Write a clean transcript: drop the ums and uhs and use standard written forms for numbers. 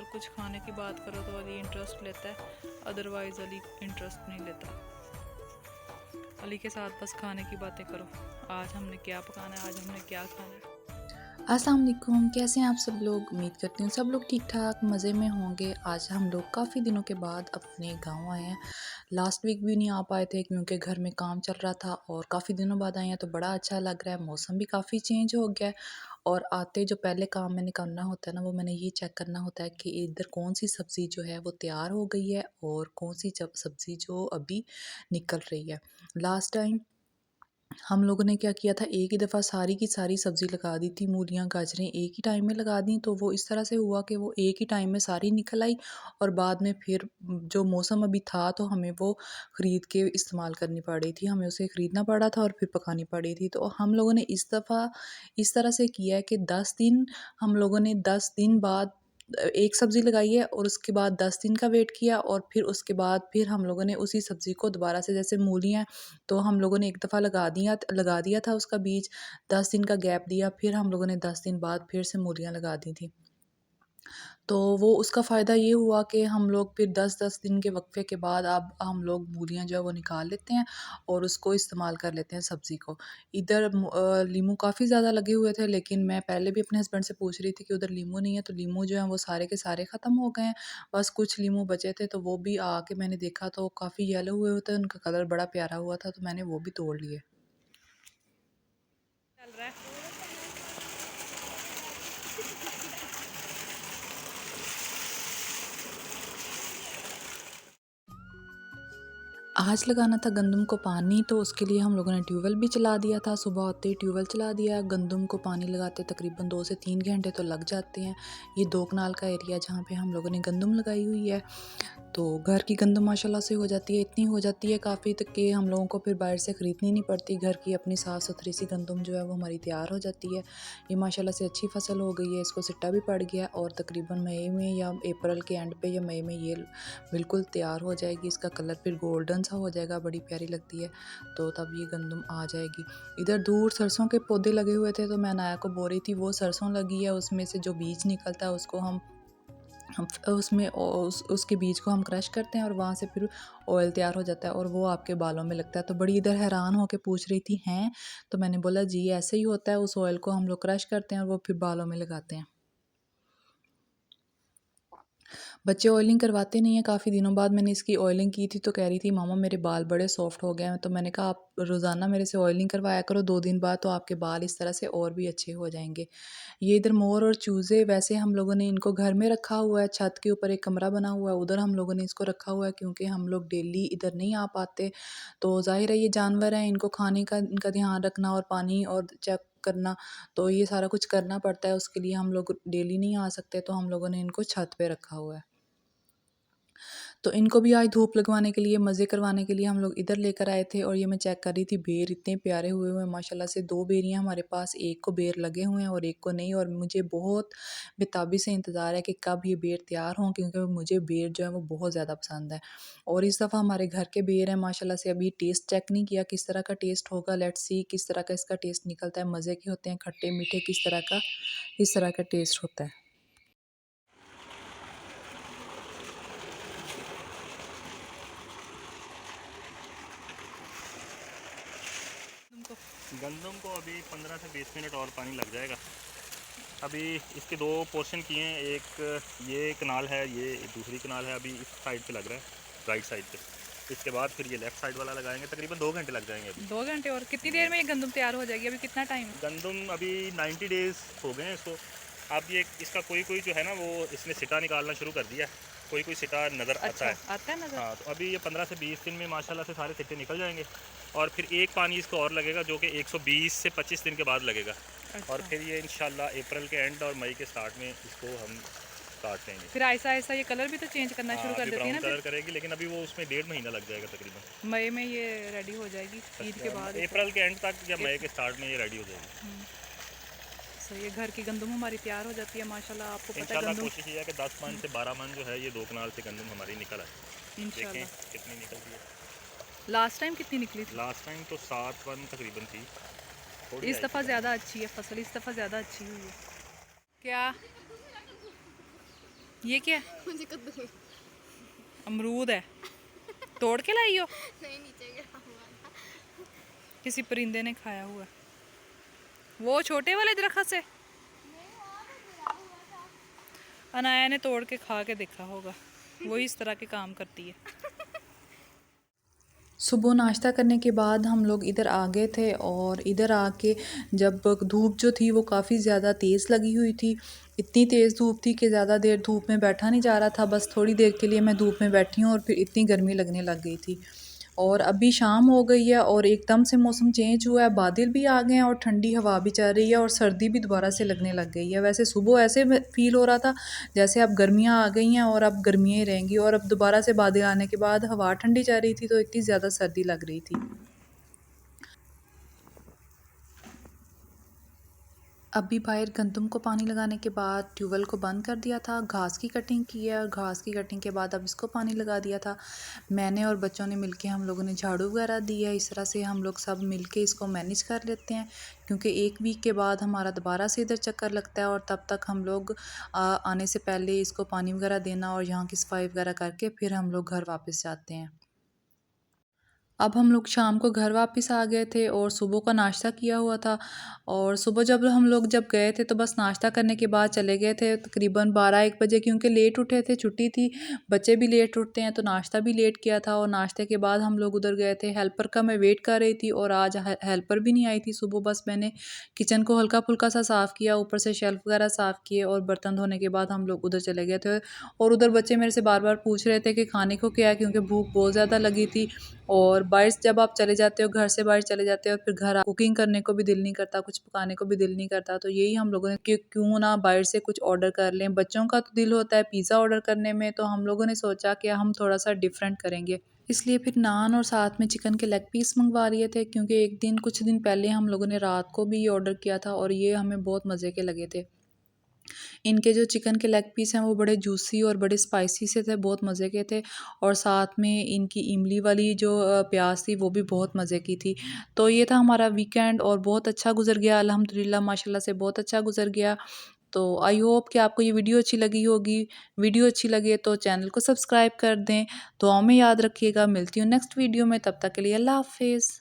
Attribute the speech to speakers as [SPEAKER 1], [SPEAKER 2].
[SPEAKER 1] अगर कुछ खाने की बात करो तो अली इंटरेस्ट लेता है, अदरवाइज़ अली इंटरेस्ट नहीं लेता। अली के साथ बस खाने की बातें करो, आज हमने क्या पकाना है, आज हमने क्या खाना है।
[SPEAKER 2] अस्सलाम वालेकुम, कैसे हैं आप सब लोग। उम्मीद करती हूँ सब लोग ठीक ठाक मज़े में होंगे। आज हम लोग काफ़ी दिनों के बाद अपने गांव आए हैं। लास्ट वीक भी नहीं आ पाए थे क्योंकि घर में काम चल रहा था, और काफ़ी दिनों बाद आए हैं तो बड़ा अच्छा लग रहा है। मौसम भी काफ़ी चेंज हो गया है, और आते जो पहले काम मैंने करना होता है ना, वो मैंने ये चेक करना होता है कि इधर कौन सी सब्ज़ी जो है वो तैयार हो गई है और कौन सी सब्ज़ी जो अभी निकल रही है। लास्ट टाइम हम लोगों ने क्या किया था, एक ही दफ़ा सारी की सारी सब्ज़ी लगा दी थी। मूलियाँ, गाजरें एक ही टाइम में लगा दी, तो वो इस तरह से हुआ कि वो एक ही टाइम में सारी निकल आई, और बाद में फिर जो मौसम अभी था तो हमें वो ख़रीद के इस्तेमाल करनी पड़ रही थी। हमें उसे ख़रीदना पड़ा था और फिर पकानी पड़ी थी। तो हम लोगों ने इस दफ़ा इस तरह से किया है कि 10 दिन हम लोगों ने 10 दिन बाद एक सब्ज़ी लगाई है, और उसके बाद 10 दिन का वेट किया, और फिर उसके बाद फिर हम लोगों ने उसी सब्ज़ी को दोबारा से, जैसे मूलियाँ तो हम लोगों ने एक दफ़ा लगा दिया था उसका बीज, 10 दिन का गैप दिया, फिर हम लोगों ने 10 दिन बाद फिर से मूलियाँ लगा दी थी। तो वो उसका फ़ायदा ये हुआ कि हम लोग फिर 10-10 दिन के वक़्फ़े के बाद अब हम लोग मूलियाँ जो है वो निकाल लेते हैं और उसको इस्तेमाल कर लेते हैं सब्ज़ी को। इधर लीमू काफ़ी ज़्यादा लगे हुए थे, लेकिन मैं पहले भी अपने हस्बैंड से पूछ रही थी कि उधर लीमू नहीं है, तो लीमू जो हैं वो सारे के सारे ख़त्म हो गए हैं। बस कुछ लीमू बचे थे, तो वो भी आके मैंने देखा तो काफ़ी येलो हुए होते, उनका कलर बड़ा प्यारा हुआ था, तो मैंने वो भी तोड़ लिए।
[SPEAKER 1] चल रहा है।
[SPEAKER 2] आज लगाना था गंदम को पानी, तो उसके लिए हम लोगों ने ट्यूबवेल भी चला दिया था। सुबह होते ही ट्यूबवेल चला दिया। गंदम को पानी लगाते तकरीबन 2 से 3 घंटे तो लग जाते हैं। ये 2 कनाल का एरिया जहाँ पे हम लोगों ने गंदम लगाई हुई है, तो घर की गंदम माशाल्लाह से हो जाती है, इतनी हो जाती है काफ़ी तक कि हम लोगों को फिर बाहर से ख़रीदनी नहीं पड़ती। घर की अपनी साफ़-सुथरी सी गंदम जो है वो हमारी तैयार हो जाती है। ये माशाल्लाह से अच्छी फ़सल हो गई है, इसको सिट्टा भी पड़ गया, और तकरीबन मई में या अप्रैल के एंड पे या मई में ये बिल्कुल तैयार हो जाएगी। इसका कलर फिर गोल्डन सा हो जाएगा, बड़ी प्यारी लगती है, तो तब ये गंदम आ जाएगी। इधर दूर सरसों के पौधे लगे हुए थे, तो मैं अनाया को बोल रही थी वो सरसों लगी है, उसमें से जो बीज निकलता है उसको हम उसमें उसके बीज को हम क्रश करते हैं, और वहाँ से फिर ऑयल तैयार हो जाता है और वो आपके बालों में लगता है। तो बड़ी इधर हैरान होके पूछ रही थी हैं, तो मैंने बोला जी ऐसे ही होता है, उस ऑयल को हम लोग क्रश करते हैं और वो फिर बालों में लगाते हैं। बच्चे ऑयलिंग करवाते नहीं हैं। काफ़ी दिनों बाद मैंने इसकी ऑयलिंग की थी, तो कह रही थी मामा मेरे बाल बड़े सॉफ्ट हो गए हैं। तो मैंने कहा आप रोज़ाना मेरे से ऑयलिंग करवाया करो 2 दिन बाद, तो आपके बाल इस तरह से और भी अच्छे हो जाएंगे। ये इधर मोर और चूज़े, वैसे हम लोगों ने इनको घर में रखा हुआ है, छत के ऊपर एक कमरा बना हुआ है, उधर हम लोगों ने इसको रखा हुआ है क्योंकि हम लोग डेली इधर नहीं आ पाते। तो ज़ाहिर है ये जानवर हैं, इनको खाने का इनका ध्यान रखना और पानी और चेक करना, तो ये सारा कुछ करना पड़ता है। उसके लिए हम लोग डेली नहीं आ सकते, तो हम लोगों ने इनको छत पे रखा हुआ है। तो इनको भी आज धूप लगवाने के लिए, मज़े करवाने के लिए हम लोग इधर लेकर आए थे, और ये मैं चेक कर रही थी, बेर इतने प्यारे हुए हुए हैं माशाल्लाह से। 2 बेरियाँ हमारे पास, एक को बेर लगे हुए हैं और एक को नहीं, और मुझे बहुत बेताबी से इंतज़ार है कि कब ये बेर तैयार हों, क्योंकि मुझे बेर जो है वो बहुत ज़्यादा पसंद है। और इस दफ़ा हमारे घर के बेर हैं माशाल्लाह से। अभी टेस्ट चेक नहीं किया किस तरह का टेस्ट होगा, लेट्स सी किस तरह का इसका टेस्ट निकलता है। मज़े के होते हैं, खट्टे मीठे, किस तरह का टेस्ट होता है।
[SPEAKER 1] तुमको
[SPEAKER 3] गंदम को अभी 15 से 20 मिनट और पानी लग जाएगा। अभी इसके 2 पोर्शन किए हैं, एक ये कनाल है, ये दूसरी कनाल है। अभी इस साइड पे लग रहा है, राइट साइड पे। इसके बाद फिर ये लेफ़्ट साइड वाला लगाएंगे। तकरीबन 2 घंटे लग जाएंगे अभी।
[SPEAKER 1] 2 घंटे? और कितनी देर में ये गंदम तैयार हो जाएगी? अभी कितना टाइम है?
[SPEAKER 3] गंदम अभी 90 डेज़ हो गए हैं इसको। अब ये इसका कोई जो है ना, वो इसने सिटा निकालना शुरू कर दिया है। कोई सिटा नज़र आता
[SPEAKER 1] अच्छा,
[SPEAKER 3] है।
[SPEAKER 1] आता है नज़र?
[SPEAKER 3] हाँ, तो अभी ये 15 से 20 दिन में माशाल्लाह से सारे सिट्टे निकल जाएंगे, और फिर एक पानी इसको और लगेगा जो कि 120 से 25 दिन के बाद लगेगा। और
[SPEAKER 1] अच्छा,
[SPEAKER 3] फिर ये इंशाल्लाह अप्रैल के एंड और मई के स्टार्ट में इसको हम काट लेंगे।
[SPEAKER 1] फिर आहिस्ता आहिस्ता ये कलर भी तो चेंज करना शुरू
[SPEAKER 3] हाँ,
[SPEAKER 1] कर
[SPEAKER 3] अभी
[SPEAKER 1] देती है
[SPEAKER 3] ब्राउन
[SPEAKER 1] ना
[SPEAKER 3] कलर
[SPEAKER 1] फिर?
[SPEAKER 3] करेगी, लेकिन अभी वो उसमें 1.5 महीना लग जाएगा तकरीबन।
[SPEAKER 1] मई में ये रेडी हो जाएगी, ईद के बाद
[SPEAKER 3] अप्रैल के एंड तक या मई
[SPEAKER 1] अप्रैल।
[SPEAKER 3] के स्टार्ट में ये रेडी हो जाएगी।
[SPEAKER 1] सही है, घर की गंदम हमारी तैयार हो जाती है माशाल्लाह। आपको पता है
[SPEAKER 3] इंशाल्लाह
[SPEAKER 1] गंदम।
[SPEAKER 3] कोशिश ये है कि 10 मन से 12 मन जो है ये 2 कनाल से गंदम हमारी निकल आए। देखें
[SPEAKER 1] इंशाल्लाह।
[SPEAKER 3] कितनी निकलती है।
[SPEAKER 1] लास्ट टाइम कितनी निकली थी?
[SPEAKER 3] लास्ट टाइम तो 7 मन तकरीबन थी, थोड़ी
[SPEAKER 1] इस
[SPEAKER 3] आई थी
[SPEAKER 1] दफ़ा
[SPEAKER 3] कम।
[SPEAKER 1] ज़्यादा अच्छी है फसल, इस दफ़ा ज़्यादा अच्छी हुई है। क्या? ये क्या है?
[SPEAKER 4] मुझे कद्दू
[SPEAKER 1] अमरूद है। तोड़ के लाई हो?
[SPEAKER 4] नहीं, नीचे गिरा हुआ था।
[SPEAKER 1] किसी परिंदे ने खाया हुआ। वो छोटे वाले दरख्त से अनाया ने तोड़ के खा के देखा होगा। वो इस तरह के काम करती है।
[SPEAKER 2] सुबह नाश्ता करने के बाद हम लोग इधर आ गए थे और इधर आके जब धूप जो थी वो काफ़ी ज़्यादा तेज़ लगी हुई थी। इतनी तेज़ धूप थी कि ज़्यादा देर धूप में बैठा नहीं जा रहा था। बस थोड़ी देर के लिए मैं धूप में बैठी हूँ और फिर इतनी गर्मी लगने लग गई थी। और अभी शाम हो गई है और एकदम से मौसम चेंज हुआ है, बादल भी आ गए हैं और ठंडी हवा भी चल रही है और सर्दी भी दोबारा से लगने लग गई है। वैसे सुबह ऐसे फील हो रहा था जैसे अब गर्मियाँ आ गई हैं और अब गर्मियाँ ही रहेंगी, और अब दोबारा से बादल आने के बाद हवा ठंडी चल रही थी तो इतनी ज़्यादा सर्दी लग रही थी। अभी बाहर गंदम को पानी लगाने के बाद ट्यूबवेल को बंद कर दिया था, घास की कटिंग की है और घास की कटिंग के बाद अब इसको पानी लगा दिया था। मैंने और बच्चों ने मिलके हम लोगों ने झाड़ू वगैरह दी है। इस तरह से हम लोग सब मिलके इसको मैनेज कर लेते हैं, क्योंकि एक वीक के बाद हमारा दोबारा से इधर चक्कर लगता है और तब तक हम लोग आने से पहले इसको पानी वगैरह देना और यहाँ की सफाई वगैरह करके फिर हम लोग घर वापस जाते हैं। अब हम लोग शाम को घर वापस आ गए थे और सुबह का नाश्ता किया हुआ था। और सुबह जब हम लोग गए थे तो बस नाश्ता करने के बाद चले गए थे तकरीबन 12-1 बजे, क्योंकि लेट उठे थे, छुट्टी थी, बच्चे भी लेट उठते हैं तो नाश्ता भी लेट किया था। और नाश्ते के बाद हम लोग उधर गए थे, हेल्पर का मैं वेट कर रही थी और आज हेल्पर भी नहीं आई थी सुबह। बस मैंने किचन को हल्का फुल्का सा साफ़ किया, ऊपर से शेल्फ वगैरह साफ़ किए और बर्तन धोने के बाद हम लोग उधर चले गए थे। और उधर बच्चे मेरे से बार बार पूछ रहे थे कि खाने को क्या है, क्योंकि भूख बहुत ज़्यादा लगी थी। और बाहर जब आप चले जाते हो, घर से बाहर चले जाते हो, फिर घर कुकिंग करने को भी दिल नहीं करता, कुछ पकाने को भी दिल नहीं करता। तो यही हम लोगों ने कि क्यों ना बाहर से कुछ ऑर्डर कर लें। बच्चों का तो दिल होता है पिज़्ज़ा ऑर्डर करने में, तो हम लोगों ने सोचा कि हम थोड़ा सा डिफरेंट करेंगे, इसलिए फिर नान और साथ में चिकन के लेग पीस मंगवा लिए थे, क्योंकि कुछ दिन पहले हम लोगों ने रात को भी ये ऑर्डर किया था और ये हमें बहुत मज़े के लगे थे। इनके जो चिकन के लेग पीस हैं वो बड़े जूसी और बड़े स्पाइसी से थे, बहुत मज़े के थे। और साथ में इनकी इमली वाली जो प्याज़ थी वो भी बहुत मज़े की थी। तो ये था हमारा वीकेंड और बहुत अच्छा गुजर गया अल्हम्दुलिल्लाह, माशाल्लाह से बहुत अच्छा गुजर गया। तो आई होप कि आपको ये वीडियो अच्छी लगी होगी। वीडियो अच्छी लगे तो चैनल को सब्सक्राइब कर दें। दुआओं में याद रखिएगा। मिलती हूँ नेक्स्ट वीडियो में, तब तक के लिए अल्लाह हाफ़िज़।